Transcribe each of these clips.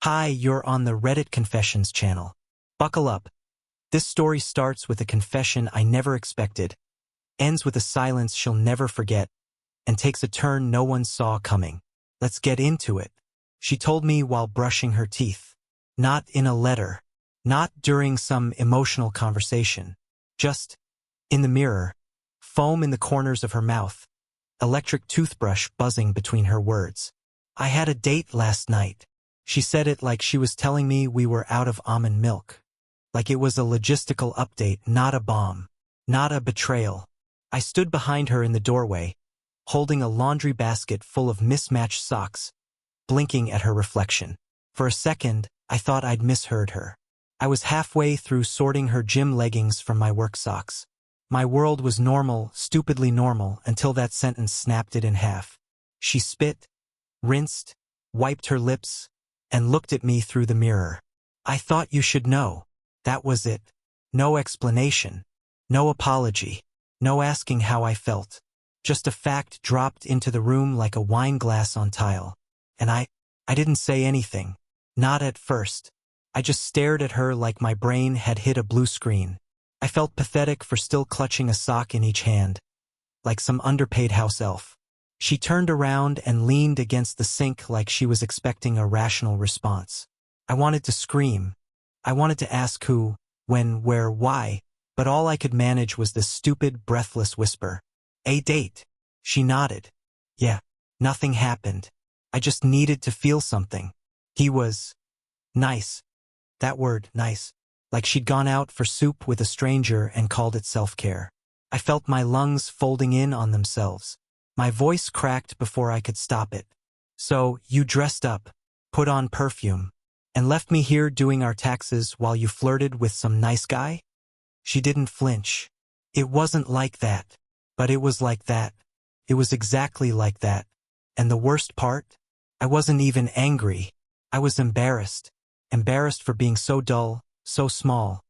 Hi, you're on the Reddit Confessions channel. Buckle up. This story starts with a confession I never expected, ends with a silence she'll never forget, and takes a turn no one saw coming. Let's get into it. She told me while brushing her teeth. Not in a letter. Not during some emotional conversation. Just in the mirror. Foam in the corners of her mouth. Electric toothbrush buzzing between her words. I had a date last night. She said it like she was telling me we were out of almond milk. Like it was a logistical update, not a bomb. Not a betrayal. I stood behind her in the doorway, holding a laundry basket full of mismatched socks, blinking at her reflection. For a second, I thought I'd misheard her. I was halfway through sorting her gym leggings from my work socks. My world was normal, stupidly normal, until that sentence snapped it in half. She spit, rinsed, wiped her lips, and looked at me through the mirror. I thought you should know. That was it. No explanation. No apology. No asking how I felt. Just a fact dropped into the room like a wine glass on tile. And I didn't say anything. Not at first. I just stared at her like my brain had hit a blue screen. I felt pathetic for still clutching a sock in each hand, like some underpaid house elf. She turned around and leaned against the sink like she was expecting a rational response. I wanted to scream. I wanted to ask who, when, where, why, but all I could manage was this stupid, breathless whisper. A date. She nodded. Yeah, nothing happened. I just needed to feel something. He was nice. That word, nice. Like she'd gone out for soup with a stranger and called it self-care. I felt my lungs folding in on themselves. My voice cracked before I could stop it. So, you dressed up, put on perfume, and left me here doing our taxes while you flirted with some nice guy? She didn't flinch. It wasn't like that. But it was like that. It was exactly like that. And the worst part? I wasn't even angry. I was embarrassed. Embarrassed for being so dull, so small,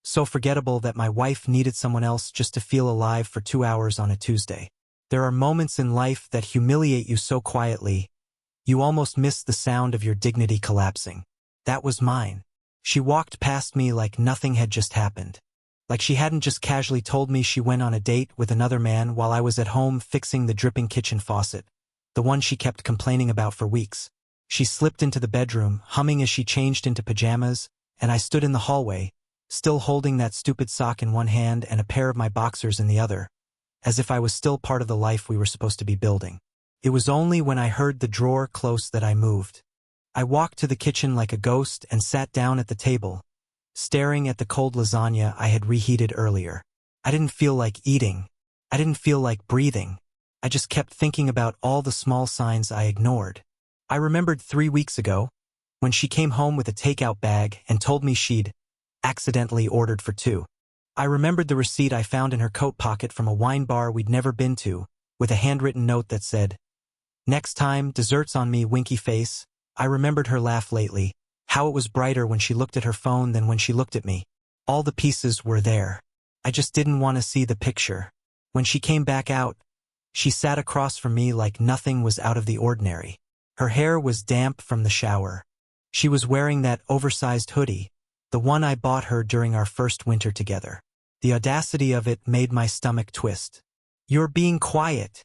so forgettable that my wife needed someone else just to feel alive for 2 hours on a Tuesday. There are moments in life that humiliate you so quietly, you almost miss the sound of your dignity collapsing. That was mine. She walked past me like nothing had just happened. Like she hadn't just casually told me she went on a date with another man while I was at home fixing the dripping kitchen faucet, the one she kept complaining about for weeks. She slipped into the bedroom, humming as she changed into pajamas, and I stood in the hallway, still holding that stupid sock in one hand and a pair of my boxers in the other, as if I was still part of the life we were supposed to be building. It was only when I heard the drawer close that I moved. I walked to the kitchen like a ghost and sat down at the table, staring at the cold lasagna I had reheated earlier. I didn't feel like eating. I didn't feel like breathing. I just kept thinking about all the small signs I ignored. I remembered 3 weeks ago, when she came home with a takeout bag and told me she'd accidentally ordered for 2. I remembered the receipt I found in her coat pocket from a wine bar we'd never been to, with a handwritten note that said, "Next time, desserts on me, winky face." I remembered her laugh lately, how it was brighter when she looked at her phone than when she looked at me. All the pieces were there. I just didn't want to see the picture. When she came back out, she sat across from me like nothing was out of the ordinary. Her hair was damp from the shower. She was wearing that oversized hoodie, the one I bought her during our first winter together. The audacity of it made my stomach twist. "You're being quiet,"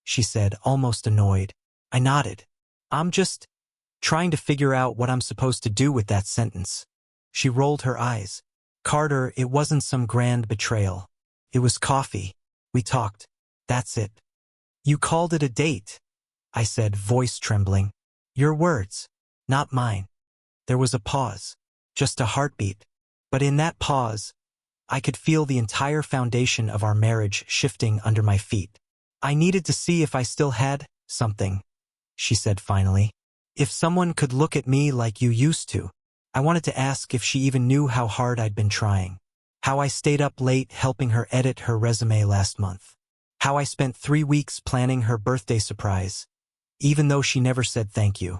she said, almost annoyed. I nodded. "I'm just trying to figure out what I'm supposed to do with that sentence." She rolled her eyes. "Carter, it wasn't some grand betrayal. It was coffee. We talked. That's it." "You called it a date," I said, voice trembling. "Your words, not mine." There was a pause, just a heartbeat. But in that pause, I could feel the entire foundation of our marriage shifting under my feet. "I needed to see if I still had something," she said finally. "If someone could look at me like you used to." I wanted to ask if she even knew how hard I'd been trying. How I stayed up late helping her edit her resume last month. How I spent 3 weeks planning her birthday surprise, even though she never said thank you.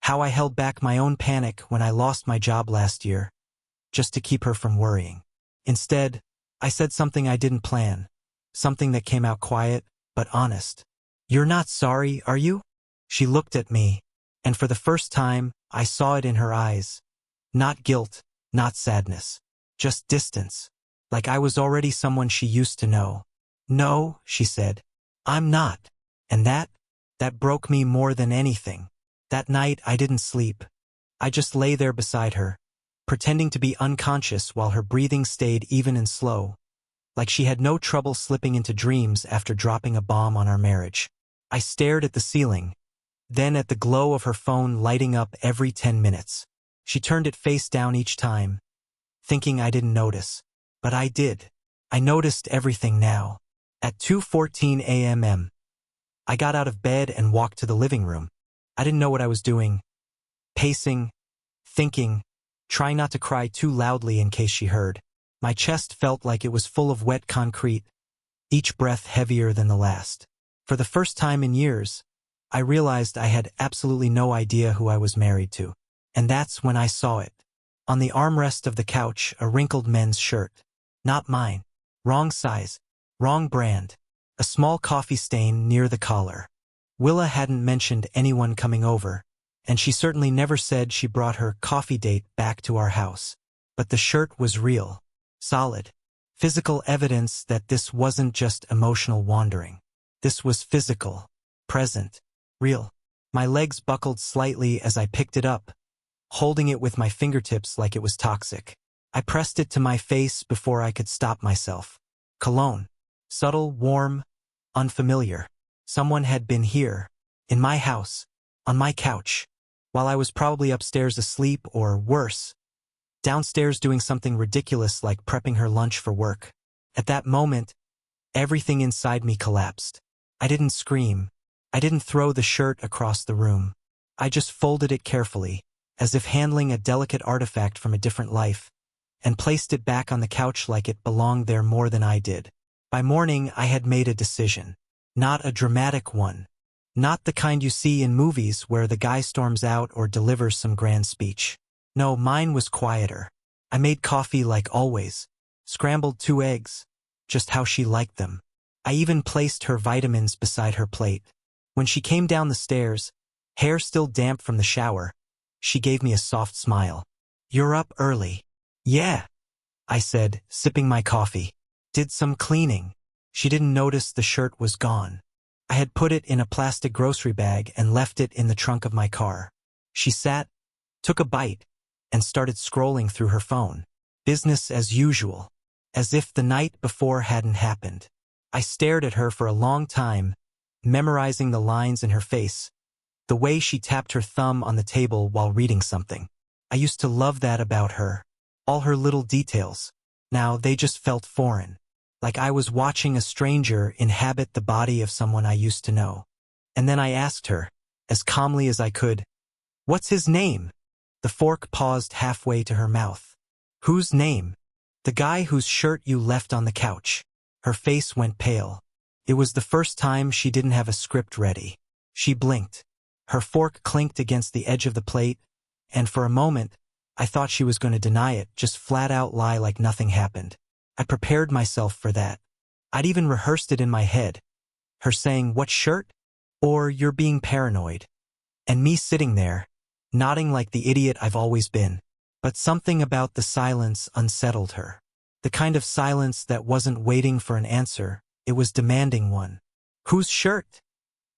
How I held back my own panic when I lost my job last year, just to keep her from worrying. Instead, I said something I didn't plan, something that came out quiet, but honest. "You're not sorry, are you?" She looked at me, and for the first time, I saw it in her eyes. Not guilt, not sadness. Just distance. Like I was already someone she used to know. "No," she said. "I'm not." And that broke me more than anything. That night I didn't sleep. I just lay there beside her, pretending to be unconscious while her breathing stayed even and slow, like she had no trouble slipping into dreams after dropping a bomb on our marriage. I stared at the ceiling, then at the glow of her phone lighting up every 10 minutes. She turned it face down each time, thinking I didn't notice. But I did. I noticed everything now. At 2:14 a.m., I got out of bed and walked to the living room. I didn't know what I was doing. Pacing, thinking, trying not to cry too loudly in case she heard. My chest felt like it was full of wet concrete, each breath heavier than the last. For the first time in years, I realized I had absolutely no idea who I was married to. And that's when I saw it. On the armrest of the couch, a wrinkled men's shirt. Not mine. Wrong size. Wrong brand. A small coffee stain near the collar. Willa hadn't mentioned anyone coming over, and she certainly never said she brought her coffee date back to our house. But the shirt was real. Solid. Physical evidence that this wasn't just emotional wandering. This was physical. Present. Real. My legs buckled slightly as I picked it up, holding it with my fingertips like it was toxic. I pressed it to my face before I could stop myself. Cologne. Subtle, warm, unfamiliar. Someone had been here, in my house, on my couch, while I was probably upstairs asleep or, worse, downstairs doing something ridiculous like prepping her lunch for work. At that moment, everything inside me collapsed. I didn't scream. I didn't throw the shirt across the room. I just folded it carefully, as if handling a delicate artifact from a different life, and placed it back on the couch like it belonged there more than I did. By morning, I had made a decision. Not a dramatic one. Not the kind you see in movies where the guy storms out or delivers some grand speech. No, mine was quieter. I made coffee like always. Scrambled 2 eggs. Just how she liked them. I even placed her vitamins beside her plate. When she came down the stairs, hair still damp from the shower, she gave me a soft smile. "You're up early." "Yeah," I said, sipping my coffee. "Did some cleaning." She didn't notice the shirt was gone. I had put it in a plastic grocery bag and left it in the trunk of my car. She sat, took a bite, and started scrolling through her phone. Business as usual, as if the night before hadn't happened. I stared at her for a long time, memorizing the lines in her face, the way she tapped her thumb on the table while reading something. I used to love that about her. All her little details. Now they just felt foreign. Like I was watching a stranger inhabit the body of someone I used to know. And then I asked her, as calmly as I could, "What's his name?" The fork paused halfway to her mouth. "Whose name?" "The guy whose shirt you left on the couch." Her face went pale. It was the first time she didn't have a script ready. She blinked. Her fork clinked against the edge of the plate, and for a moment, I thought she was going to deny it, just flat out lie like nothing happened. I prepared myself for that. I'd even rehearsed it in my head. Her saying, "What shirt?" Or, "You're being paranoid." And me sitting there, nodding like the idiot I've always been. But something about the silence unsettled her. The kind of silence that wasn't waiting for an answer, it was demanding one. "Whose shirt?"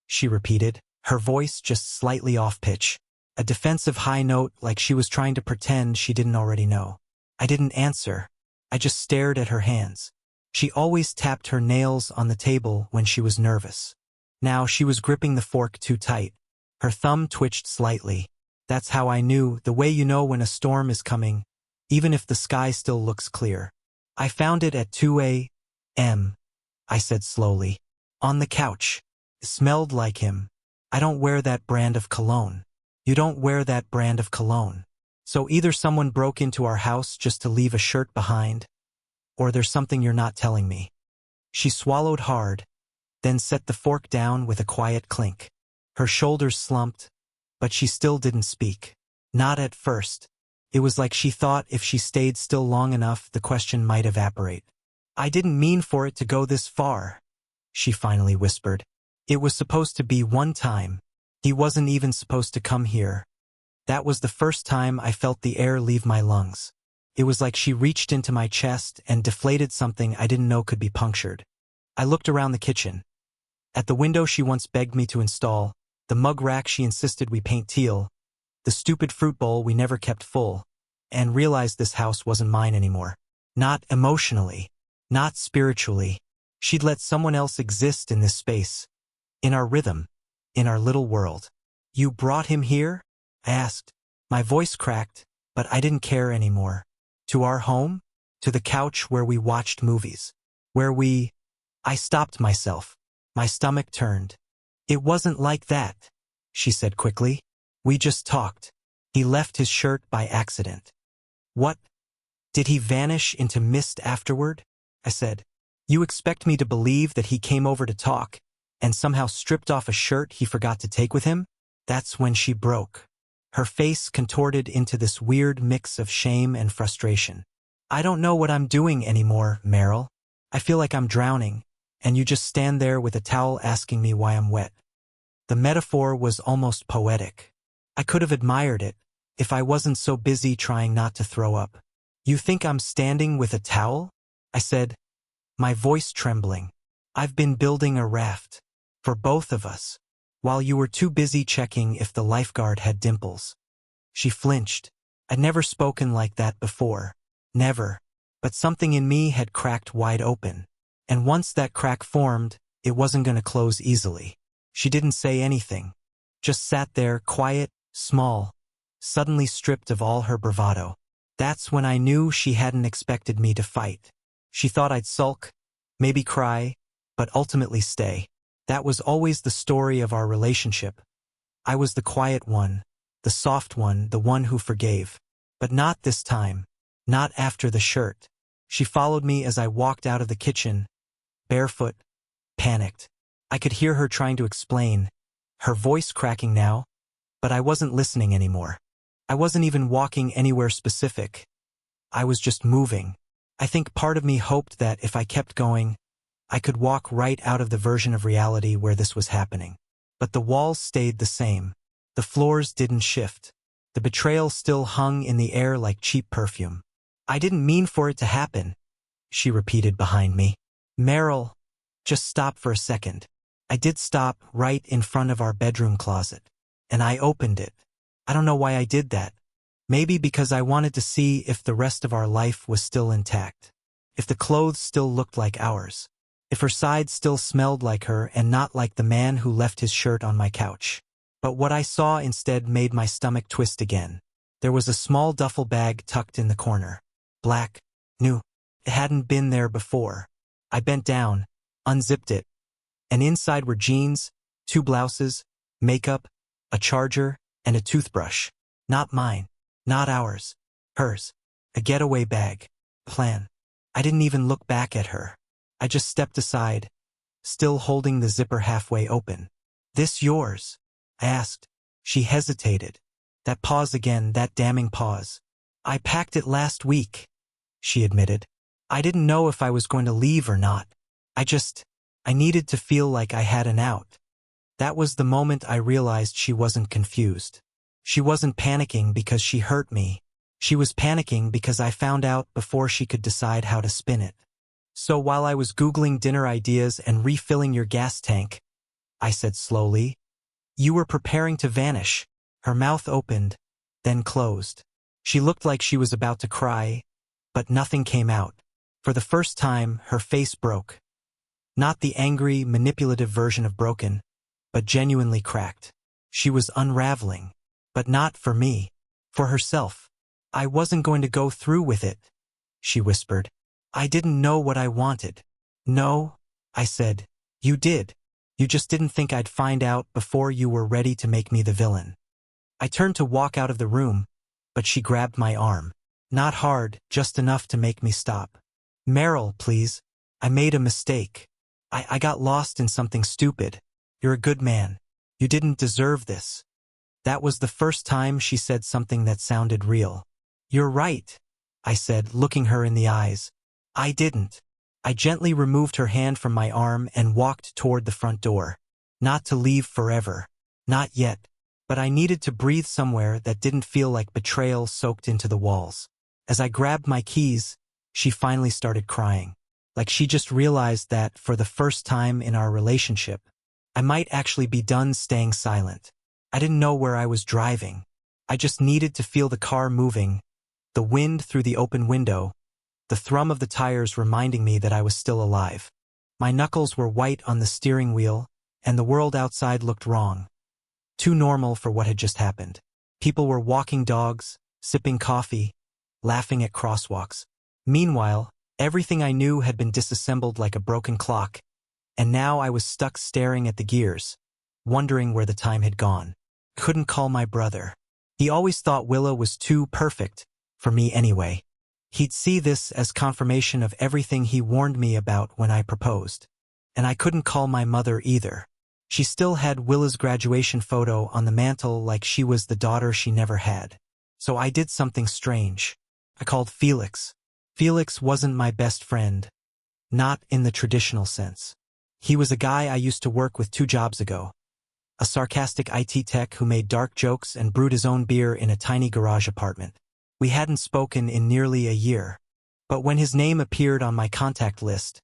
she repeated, her voice just slightly off-pitch. A defensive high note like she was trying to pretend she didn't already know. I didn't answer. I just stared at her hands. She always tapped her nails on the table when she was nervous. Now she was gripping the fork too tight. Her thumb twitched slightly. That's how I knew, the way you know when a storm is coming, even if the sky still looks clear. "I found it at 2 a.m., I said slowly. "On the couch. It smelled like him. I don't wear that brand of cologne." "You don't wear that brand of cologne. So either someone broke into our house just to leave a shirt behind, or there's something you're not telling me." She swallowed hard, then set the fork down with a quiet clink. Her shoulders slumped, but she still didn't speak. Not at first. It was like she thought if she stayed still long enough, the question might evaporate. "I didn't mean for it to go this far," she finally whispered. "It was supposed to be one time. He wasn't even supposed to come here. That was the first time I felt the air leave my lungs. It was like she reached into my chest and deflated something I didn't know could be punctured. I looked around the kitchen. At the window she once begged me to install, the mug rack she insisted we paint teal, the stupid fruit bowl we never kept full, and realized this house wasn't mine anymore. Not emotionally, not spiritually. She'd let someone else exist in this space, in our rhythm, in our little world. You brought him here? I asked. My voice cracked, but I didn't care anymore. To our home? To the couch where we watched movies. I stopped myself. My stomach turned. It wasn't like that, she said quickly. We just talked. He left his shirt by accident. What? Did he vanish into mist afterward? I said. You expect me to believe that he came over to talk and somehow stripped off a shirt he forgot to take with him? That's when she broke. Her face contorted into this weird mix of shame and frustration. I don't know what I'm doing anymore, Meryl. I feel like I'm drowning, and you just stand there with a towel asking me why I'm wet. The metaphor was almost poetic. I could have admired it if I wasn't so busy trying not to throw up. You think I'm standing with a towel? I said, my voice trembling. I've been building a raft. For both of us. While you were too busy checking if the lifeguard had dimples. She flinched. I'd never spoken like that before. Never. But something in me had cracked wide open. And once that crack formed, it wasn't going to close easily. She didn't say anything. Just sat there, quiet, small, suddenly stripped of all her bravado. That's when I knew she hadn't expected me to fight. She thought I'd sulk, maybe cry, but ultimately stay. That was always the story of our relationship. I was the quiet one, the soft one, the one who forgave. But not this time. Not after the shirt. She followed me as I walked out of the kitchen, barefoot, panicked. I could hear her trying to explain, her voice cracking now, but I wasn't listening anymore. I wasn't even walking anywhere specific. I was just moving. I think part of me hoped that if I kept going, I could walk right out of the version of reality where this was happening. But the walls stayed the same. The floors didn't shift. The betrayal still hung in the air like cheap perfume. I didn't mean for it to happen, she repeated behind me. Meryl, just stop for a second. I did stop right in front of our bedroom closet. And I opened it. I don't know why I did that. Maybe because I wanted to see if the rest of our life was still intact. If the clothes still looked like ours. If her side still smelled like her and not like the man who left his shirt on my couch. But what I saw instead made my stomach twist again. There was a small duffel bag tucked in the corner. Black, new. It hadn't been there before. I bent down, unzipped it, and inside were jeans, 2 blouses, makeup, a charger, and a toothbrush. Not mine. Not ours. Hers. A getaway bag. Plan. I didn't even look back at her. I just stepped aside, still holding the zipper halfway open. This yours? I asked. She hesitated. That pause again, that damning pause. I packed it last week, she admitted. I didn't know if I was going to leave or not. I needed to feel like I had an out. That was the moment I realized she wasn't confused. She wasn't panicking because she hurt me. She was panicking because I found out before she could decide how to spin it. So while I was Googling dinner ideas and refilling your gas tank, I said slowly, you were preparing to vanish. Her mouth opened, then closed. She looked like she was about to cry, but nothing came out. For the first time, her face broke. Not the angry, manipulative version of broken, but genuinely cracked. She was unraveling, but not for me, for herself. I wasn't going to go through with it, she whispered. I didn't know what I wanted. No, I said. You did. You just didn't think I'd find out before you were ready to make me the villain. I turned to walk out of the room, but she grabbed my arm. Not hard, just enough to make me stop. Meryl, please. I made a mistake. I got lost in something stupid. You're a good man. You didn't deserve this. That was the first time she said something that sounded real. You're right, I said, looking her in the eyes. I didn't. I gently removed her hand from my arm and walked toward the front door. Not to leave forever. Not yet. but I needed to breathe somewhere that didn't feel like betrayal soaked into the walls. As I grabbed my keys, she finally started crying. Like she just realized that, for the first time in our relationship, I might actually be done staying silent. I didn't know where I was driving. I just needed to feel the car moving, the wind through the open window, the thrum of the tires reminding me that I was still alive. My knuckles were white on the steering wheel, and the world outside looked wrong. Too normal for what had just happened. People were walking dogs, sipping coffee, laughing at crosswalks. Meanwhile, everything I knew had been disassembled like a broken clock, and now I was stuck staring at the gears, wondering where the time had gone. Couldn't call my brother. He always thought Willa was too perfect, for me anyway. He'd see this as confirmation of everything he warned me about when I proposed. And I couldn't call my mother either. She still had Willa's graduation photo on the mantle like she was the daughter she never had. So I did something strange. I called Felix. Felix wasn't my best friend. Not in the traditional sense. He was a guy I used to work with 2 jobs ago. A sarcastic IT tech who made dark jokes and brewed his own beer in a tiny garage apartment. We hadn't spoken in nearly a year. But when his name appeared on my contact list,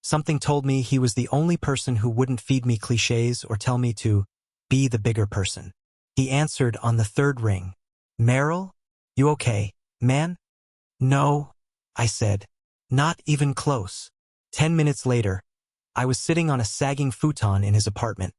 something told me he was the only person who wouldn't feed me cliches or tell me to be the bigger person. He answered on the 3rd ring. "Meryl? You okay, man?" "No," I said. "Not even close." 10 minutes later, I was sitting on a sagging futon in his apartment,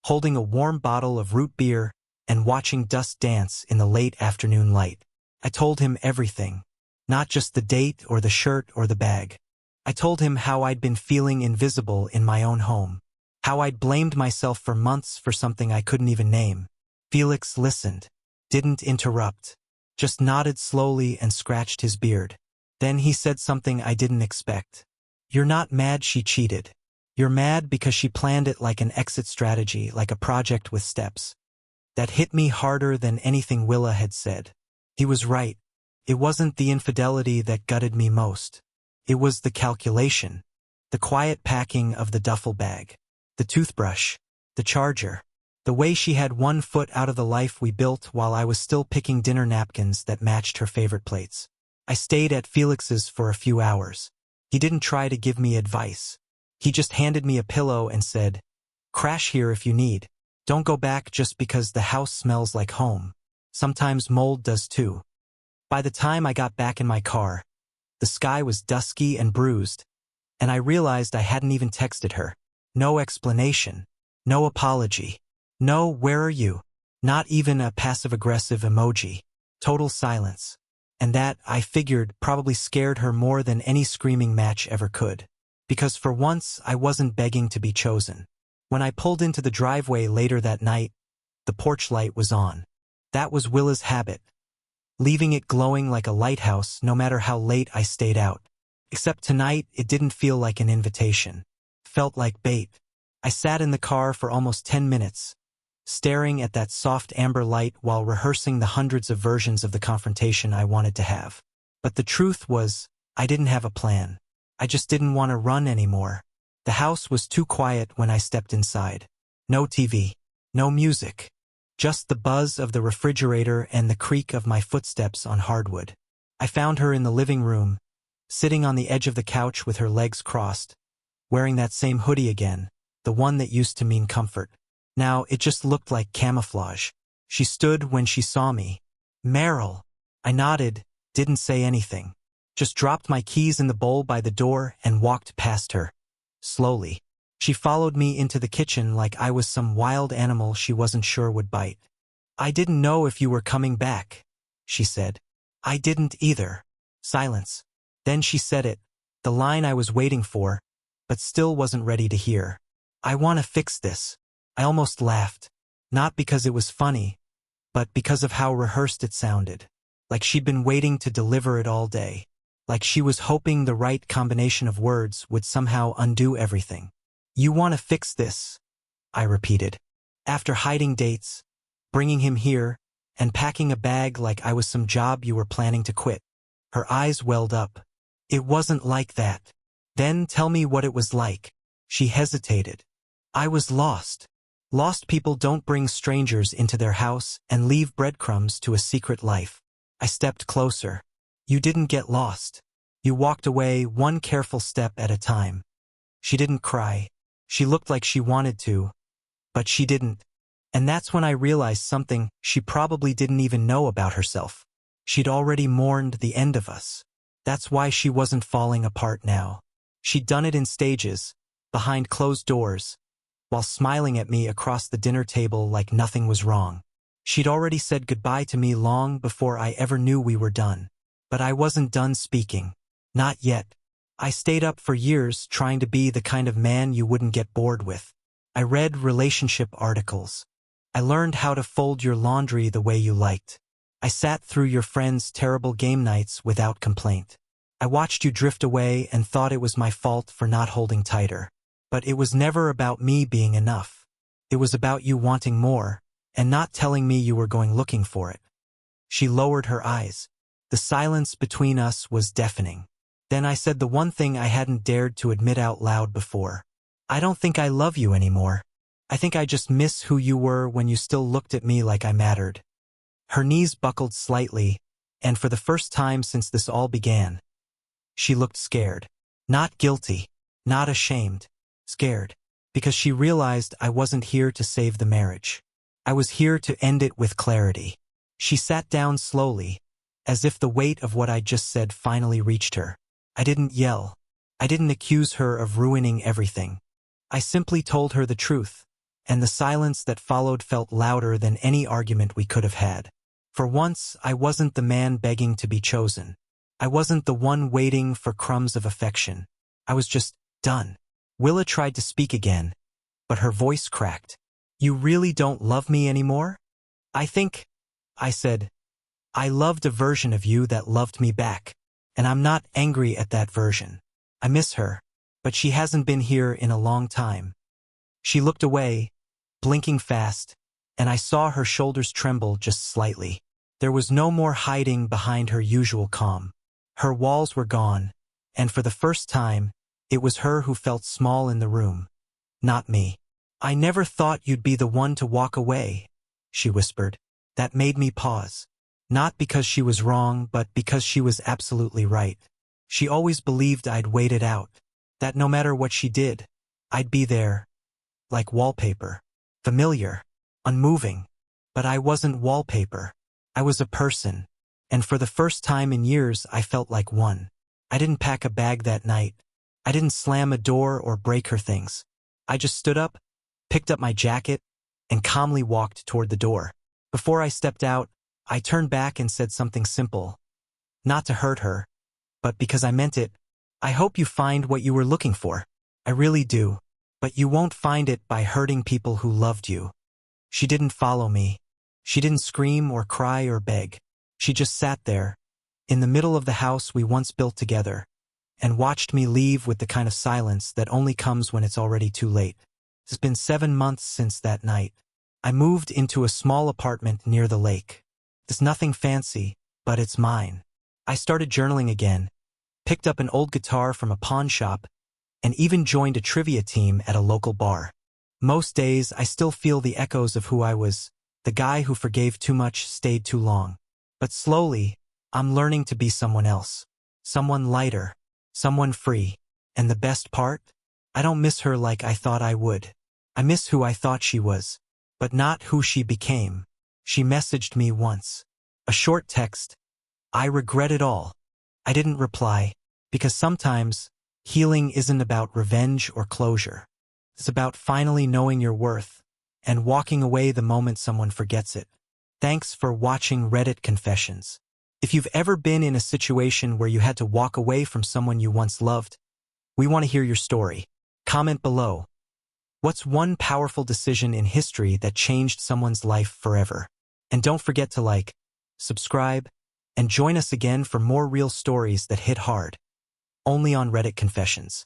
holding a warm bottle of root beer and watching dust dance in the late afternoon light. I told him everything. Not just the date or the shirt or the bag. I told him how I'd been feeling invisible in my own home. How I'd blamed myself for months for something I couldn't even name. Felix listened. Didn't interrupt. Just nodded slowly and scratched his beard. Then he said something I didn't expect. "You're not mad she cheated. You're mad because she planned it like an exit strategy, like a project with steps." That hit me harder than anything Willa had said. He was right. It wasn't the infidelity that gutted me most. It was the calculation. The quiet packing of the duffel bag. The toothbrush. The charger. The way she had 1 foot out of the life we built while I was still picking dinner napkins that matched her favorite plates. I stayed at Felix's for a few hours. He didn't try to give me advice. He just handed me a pillow and said, "Crash here if you need. Don't go back just because the house smells like home. Sometimes mold does too." By the time I got back in my car, the sky was dusky and bruised, and I realized I hadn't even texted her. No explanation. No apology. No "where are you?" Not even a passive-aggressive emoji. Total silence. And that, I figured, probably scared her more than any screaming match ever could. Because for once, I wasn't begging to be chosen. When I pulled into the driveway later that night, the porch light was on. That was Willa's habit. Leaving it glowing like a lighthouse no matter how late I stayed out. Except tonight, it didn't feel like an invitation. Felt like bait. I sat in the car for almost 10 minutes, staring at that soft amber light while rehearsing the hundreds of versions of the confrontation I wanted to have. But the truth was, I didn't have a plan. I just didn't want to run anymore. The house was too quiet when I stepped inside. No TV. No music. Just the buzz of the refrigerator and the creak of my footsteps on hardwood. I found her in the living room, sitting on the edge of the couch with her legs crossed, wearing that same hoodie again, the one that used to mean comfort. Now it just looked like camouflage. She stood when she saw me. "Meryl." I nodded, didn't say anything. Just dropped my keys in the bowl by the door and walked past her. Slowly. She followed me into the kitchen like I was some wild animal she wasn't sure would bite. "I didn't know if you were coming back," she said. "I didn't either." Silence. Then she said it, the line I was waiting for, but still wasn't ready to hear. "I want to fix this." I almost laughed. Not because it was funny, but because of how rehearsed it sounded. Like she'd been waiting to deliver it all day. Like she was hoping the right combination of words would somehow undo everything. "You want to fix this," I repeated. "After hiding dates, bringing him here, and packing a bag like I was some job you were planning to quit." Her eyes welled up. "It wasn't like that." "Then tell me what it was like." She hesitated. "I was lost. Lost people don't bring strangers into their house and leave breadcrumbs to a secret life. I stepped closer. You didn't get lost. You walked away one careful step at a time. She didn't cry. She looked like she wanted to, but she didn't. And that's when I realized something she probably didn't even know about herself. She'd already mourned the end of us. That's why she wasn't falling apart now. She'd done it in stages, behind closed doors, while smiling at me across the dinner table like nothing was wrong. She'd already said goodbye to me long before I ever knew we were done. But I wasn't done speaking. Not yet. I stayed up for years trying to be the kind of man you wouldn't get bored with. I read relationship articles. I learned how to fold your laundry the way you liked. I sat through your friends' terrible game nights without complaint. I watched you drift away and thought it was my fault for not holding tighter. But it was never about me being enough. It was about you wanting more, and not telling me you were going looking for it. She lowered her eyes. The silence between us was deafening. Then I said the one thing I hadn't dared to admit out loud before. I don't think I love you anymore. I think I just miss who you were when you still looked at me like I mattered. Her knees buckled slightly, and for the first time since this all began, she looked scared. Not guilty, not ashamed, scared, because she realized I wasn't here to save the marriage. I was here to end it with clarity. She sat down slowly, as if the weight of what I just said finally reached her. I didn't yell. I didn't accuse her of ruining everything. I simply told her the truth, and the silence that followed felt louder than any argument we could have had. For once, I wasn't the man begging to be chosen. I wasn't the one waiting for crumbs of affection. I was just done. Willa tried to speak again, but her voice cracked. You really don't love me anymore? I think, I said, I loved a version of you that loved me back, and I'm not angry at that version. I miss her, but she hasn't been here in a long time. She looked away, blinking fast, and I saw her shoulders tremble just slightly. There was no more hiding behind her usual calm. Her walls were gone, and for the first time, it was her who felt small in the room, not me. I never thought you'd be the one to walk away, she whispered. That made me pause. Not because she was wrong, but because she was absolutely right. She always believed I'd wait it out, that no matter what she did, I'd be there, like wallpaper, familiar, unmoving. But I wasn't wallpaper. I was a person, and for the first time in years I felt like one. I didn't pack a bag that night. I didn't slam a door or break her things. I just stood up, picked up my jacket, and calmly walked toward the door. Before I stepped out, I turned back and said something simple. Not to hurt her, but because I meant it. I hope you find what you were looking for. I really do. But you won't find it by hurting people who loved you. She didn't follow me. She didn't scream or cry or beg. She just sat there, in the middle of the house we once built together, and watched me leave with the kind of silence that only comes when it's already too late. It's been 7 months since that night. I moved into a small apartment near the lake. It's nothing fancy, but it's mine. I started journaling again, picked up an old guitar from a pawn shop, and even joined a trivia team at a local bar. Most days I still feel the echoes of who I was. The guy who forgave too much, stayed too long. But slowly, I'm learning to be someone else. Someone lighter. Someone free. And the best part? I don't miss her like I thought I would. I miss who I thought she was, but not who she became. She messaged me once. A short text. I regret it all. I didn't reply, because sometimes, healing isn't about revenge or closure. It's about finally knowing your worth, and walking away the moment someone forgets it. Thanks for watching Reddit Confessions. If you've ever been in a situation where you had to walk away from someone you once loved, we want to hear your story. Comment below. What's one powerful decision in history that changed someone's life forever? And don't forget to like, subscribe, and join us again for more real stories that hit hard. Only on Reddit Confessions.